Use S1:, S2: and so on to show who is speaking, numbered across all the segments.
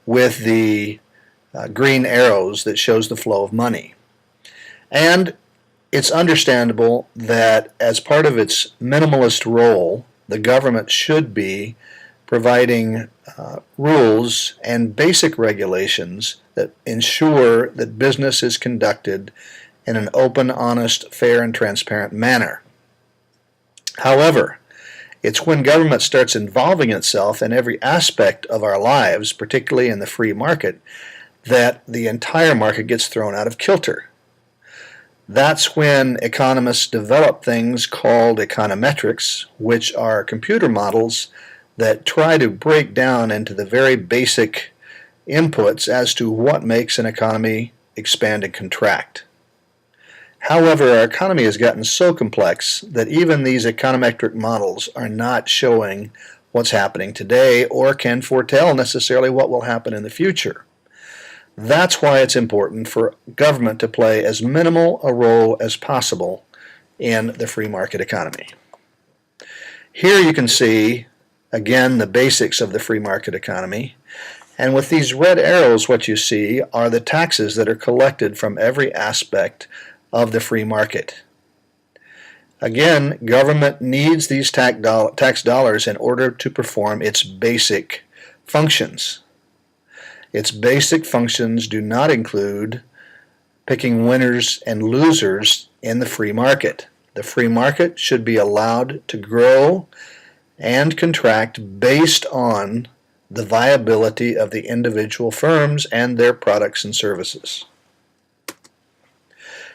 S1: with the green arrows that shows the flow of money. And it's understandable that as part of its minimalist role, the government should be providing rules and basic regulations that ensure that business is conducted in an open, honest, fair, and transparent manner. However, it's when government starts involving itself in every aspect of our lives, particularly in the free market, that the entire market gets thrown out of kilter. That's when economists develop things called econometrics, which are computer models that try to break down into the very basic inputs as to what makes an economy expand and contract. However, our economy has gotten so complex that even these econometric models are not showing what's happening today or can foretell necessarily what will happen in the future. That's why it's important for government to play as minimal a role as possible in the free market economy. Here you can see, again, the basics of the free market economy. And with these red arrows, what you see are the taxes that are collected from every aspect of the free market. Again, government needs these tax dollars in order to perform its basic functions. Its basic functions do not include picking winners and losers in the free market. The free market should be allowed to grow and contract based on the viability of the individual firms and their products and services.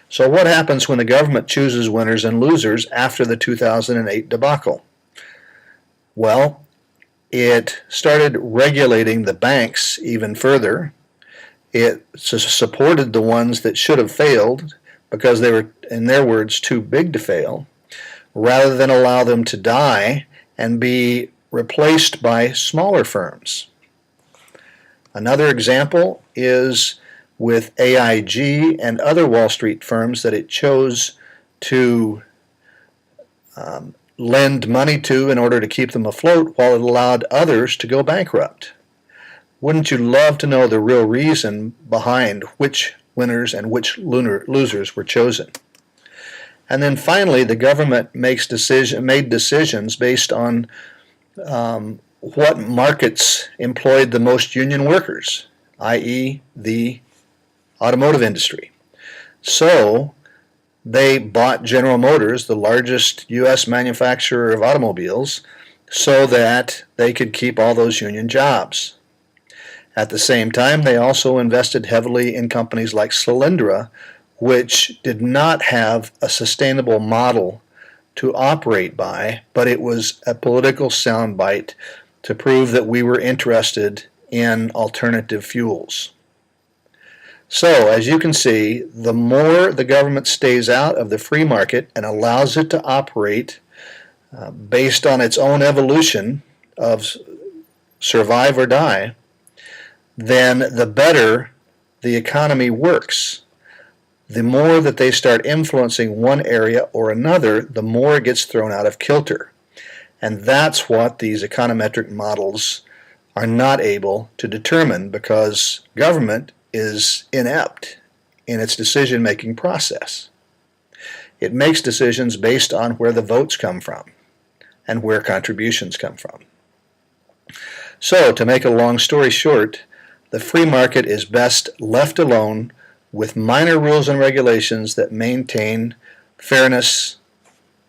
S1: So what happens when the government chooses winners and losers after the 2008 debacle? Well, it started regulating the banks even further. It supported the ones that should have failed because they were, in their words, too big to fail, rather than allow them to die and be replaced by smaller firms. Another example is with AIG and other Wall Street firms that it chose to lend money to in order to keep them afloat while it allowed others to go bankrupt. Wouldn't you love to know the real reason behind which winners and which losers were chosen? And then finally, the government made decisions based on what markets employed the most union workers, i.e. the automotive industry. So they bought General Motors, the largest U.S. manufacturer of automobiles, so that they could keep all those union jobs. At the same time, they also invested heavily in companies like Solyndra, which did not have a sustainable model to operate by, but it was a political soundbite to prove that we were interested in alternative fuels. So, as you can see, the more the government stays out of the free market and allows it to operate based on its own evolution of survive or die, then the better the economy works. The more that they start influencing one area or another, the more it gets thrown out of kilter. And that's what these econometric models are not able to determine, because government is inept in its decision-making process. It makes decisions based on where the votes come from and where contributions come from. So, to make a long story short, the free market is best left alone with minor rules and regulations that maintain fairness,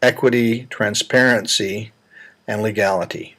S1: equity, transparency, and legality.